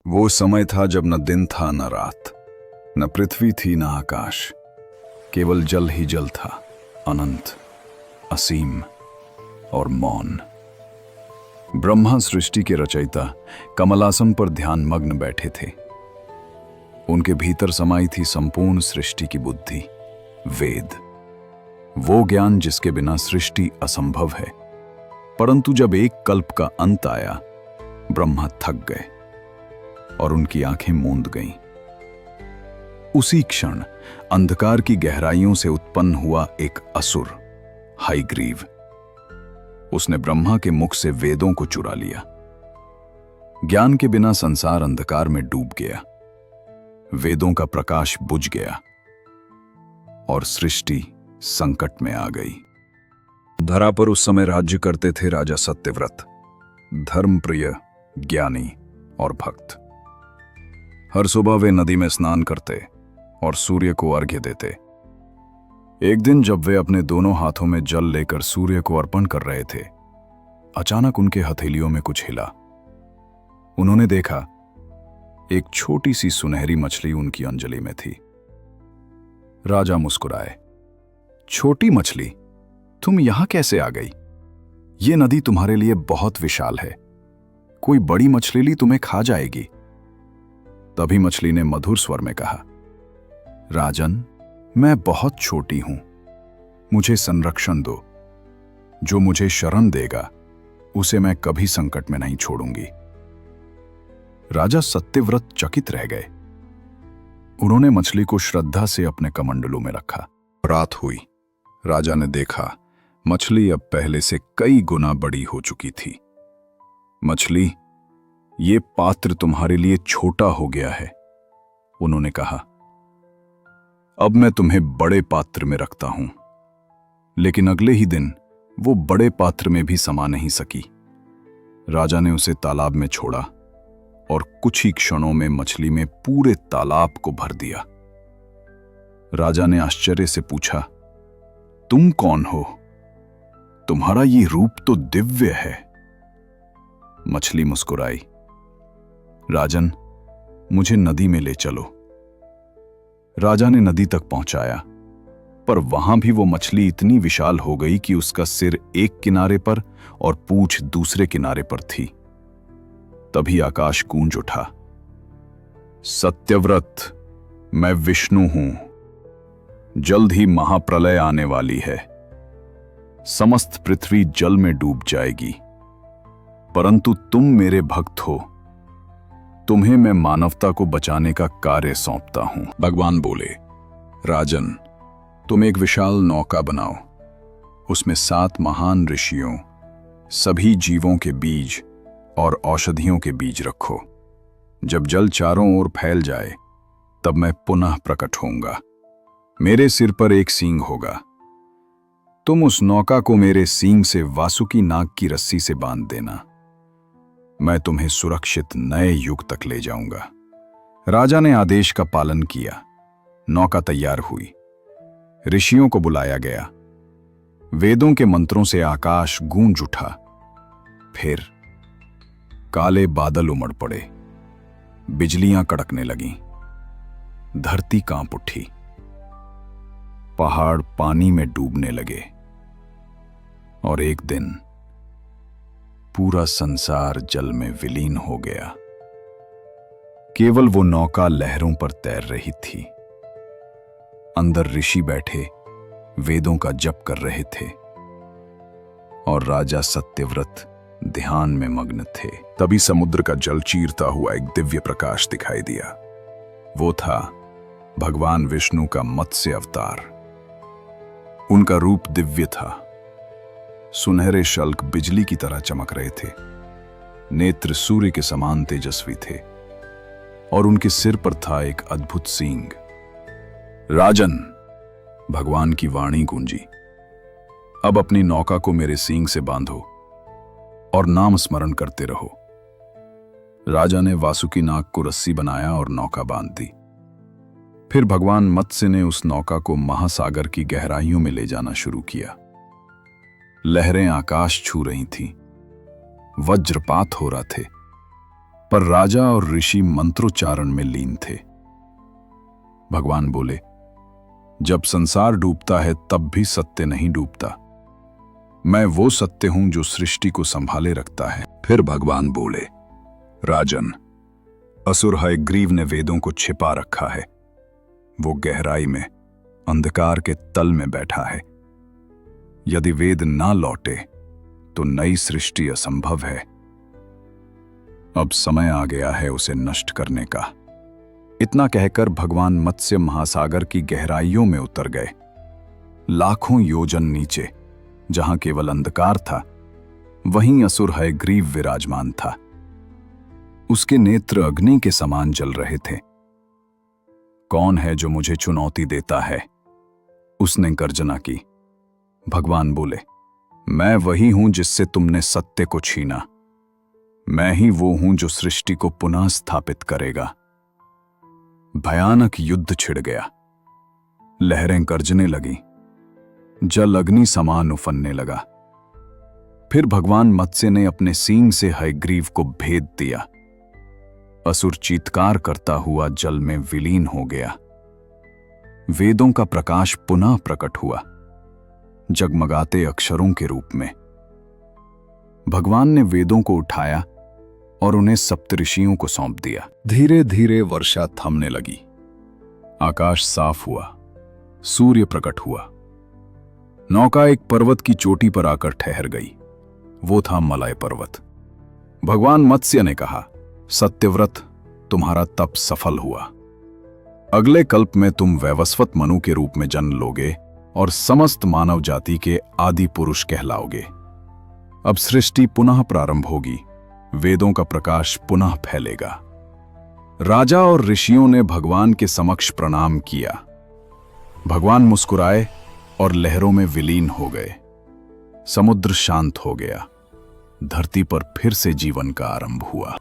वो समय था जब न दिन था न रात, न पृथ्वी थी न आकाश, केवल जल ही जल था, अनंत, असीम और मौन। ब्रह्मा सृष्टि के रचयिता कमलासन पर ध्यान मग्न बैठे थे। उनके भीतर समाई थी संपूर्ण सृष्टि की बुद्धि, वेद, वो ज्ञान जिसके बिना सृष्टि असंभव है। परंतु जब एक कल्प का अंत आया, ब्रह्मा थक गए और उनकी आंखें मूंद गईं। उसी क्षण अंधकार की गहराइयों से उत्पन्न हुआ एक असुर, हयग्रीव। उसने ब्रह्मा के मुख से वेदों को चुरा लिया। ज्ञान के बिना संसार अंधकार में डूब गया, वेदों का प्रकाश बुझ गया और सृष्टि संकट में आ गई। धरा पर उस समय राज्य करते थे राजा सत्यव्रत, धर्मप्रिय, ज्ञानी और भक्त। हर सुबह वे नदी में स्नान करते और सूर्य को अर्घ्य देते। एक दिन जब वे अपने दोनों हाथों में जल लेकर सूर्य को अर्पण कर रहे थे, अचानक उनके हथेलियों में कुछ हिला। उन्होंने देखा, एक छोटी सी सुनहरी मछली उनकी अंजलि में थी। राजा मुस्कुराए। छोटी मछली, तुम यहां कैसे आ गई? ये नदी तुम्हारे लिए बहुत विशाल है, कोई बड़ी मछली तुम्हें खा जाएगी। तभी मछली ने मधुर स्वर में कहा, राजन, मैं बहुत छोटी हूं, मुझे संरक्षण दो। जो मुझे शरण देगा उसे मैं कभी संकट में नहीं छोड़ूंगी। राजा सत्यव्रत चकित रह गए। उन्होंने मछली को श्रद्धा से अपने कमंडलों में रखा। रात हुई। राजा ने देखा, मछली अब पहले से कई गुना बड़ी हो चुकी थी। मछली, ये पात्र तुम्हारे लिए छोटा हो गया है, उन्होंने कहा। अब मैं तुम्हें बड़े पात्र में रखता हूं। लेकिन अगले ही दिन वो बड़े पात्र में भी समा नहीं सकी। राजा ने उसे तालाब में छोड़ा और कुछ ही क्षणों में मछली में पूरे तालाब को भर दिया। राजा ने आश्चर्य से पूछा, तुम कौन हो? तुम्हारा ये रूप तो दिव्य है। मछली मुस्कुराई, राजन, मुझे नदी में ले चलो। राजा ने नदी तक पहुंचाया, पर वहां भी वो मछली इतनी विशाल हो गई कि उसका सिर एक किनारे पर और पूंछ दूसरे किनारे पर थी। तभी आकाश गूंज उठा, सत्यव्रत, मैं विष्णु हूं। जल्द ही महाप्रलय आने वाली है। समस्त पृथ्वी जल में डूब जाएगी, परंतु तुम मेरे भक्त हो, तुम्हें मैं मानवता को बचाने का कार्य सौंपता हूं। भगवान बोले, राजन, तुम एक विशाल नौका बनाओ। उसमें 7 महान ऋषियों, सभी जीवों के बीज और औषधियों के बीज रखो। जब जल चारों ओर फैल जाए, तब मैं पुनः प्रकट होऊंगा। मेरे सिर पर एक सींग होगा। तुम उस नौका को मेरे सींग से वासुकी नाग की रस्सी से बांध देना। मैं तुम्हें सुरक्षित नए युग तक ले जाऊंगा। राजा ने आदेश का पालन किया। नौका तैयार हुई। ऋषियों को बुलाया गया। वेदों के मंत्रों से आकाश गूंज उठा। फिर काले बादल उमड़ पड़े, बिजलियां कड़कने लगीं, धरती कांप उठी, पहाड़ पानी में डूबने लगे और एक दिन पूरा संसार जल में विलीन हो गया। केवल वो नौका लहरों पर तैर रही थी। अंदर ऋषि बैठे वेदों का जप कर रहे थे और राजा सत्यव्रत ध्यान में मग्न थे। तभी समुद्र का जल चीरता हुआ एक दिव्य प्रकाश दिखाई दिया। वो था भगवान विष्णु का मत्स्य अवतार। उनका रूप दिव्य था। सुनहरे शल्क बिजली की तरह चमक रहे थे, नेत्र सूर्य के समान तेजस्वी थे और उनके सिर पर था एक अद्भुत सींग। राजन, भगवान की वाणी गूंजी, अब अपनी नौका को मेरे सींग से बांधो और नाम स्मरण करते रहो। राजा ने वासुकी नाग को रस्सी बनाया और नौका बांध दी। फिर भगवान मत्स्य ने उस नौका को महासागर की गहराइयों में ले जाना शुरू किया। लहरें आकाश छू रही थीं, वज्रपात हो रहा थे पर राजा और ऋषि मंत्रोच्चारण में लीन थे। भगवान बोले, जब संसार डूबता है तब भी सत्य नहीं डूबता। मैं वो सत्य हूं जो सृष्टि को संभाले रखता है। फिर भगवान बोले, राजन, असुर हयग्रीव ने वेदों को छिपा रखा है। वो गहराई में अंधकार के तल में बैठा है। यदि वेद ना लौटे तो नई सृष्टि असंभव है। अब समय आ गया है उसे नष्ट करने का। इतना कहकर भगवान मत्स्य महासागर की गहराइयों में उतर गए। लाखों योजन नीचे, जहां केवल अंधकार था, वहीं असुर हयग्रीव विराजमान था। उसके नेत्र अग्नि के समान जल रहे थे। कौन है जो मुझे चुनौती देता है? उसने गर्जना की। भगवान बोले, मैं वही हूं जिससे तुमने सत्य को छीना। मैं ही वो हूं जो सृष्टि को पुनः स्थापित करेगा। भयानक युद्ध छिड़ गया। लहरें गर्जने लगी। जल अग्नि समान उफनने लगा। फिर भगवान मत्स्य ने अपने सींग से हयग्रीव को भेद दिया। असुर चीत्कार करता हुआ जल में विलीन हो गया। वेदों का प्रकाश पुनः प्रकट हुआ, जगमगाते अक्षरों के रूप में। भगवान ने वेदों को उठाया और उन्हें सप्तऋषियों को सौंप दिया। धीरे धीरे वर्षा थमने लगी। आकाश साफ हुआ। सूर्य प्रकट हुआ। नौका एक पर्वत की चोटी पर आकर ठहर गई। वो था मलय पर्वत। भगवान मत्स्य ने कहा, सत्यव्रत, तुम्हारा तप सफल हुआ। अगले कल्प में तुम वैवस्वत मनु के रूप में जन्म लोगे और समस्त मानव जाति के आदि पुरुष कहलाओगे। अब सृष्टि पुनः प्रारंभ होगी। वेदों का प्रकाश पुनः फैलेगा। राजा और ऋषियों ने भगवान के समक्ष प्रणाम किया। भगवान मुस्कुराए और लहरों में विलीन हो गए। समुद्र शांत हो गया। धरती पर फिर से जीवन का आरंभ हुआ।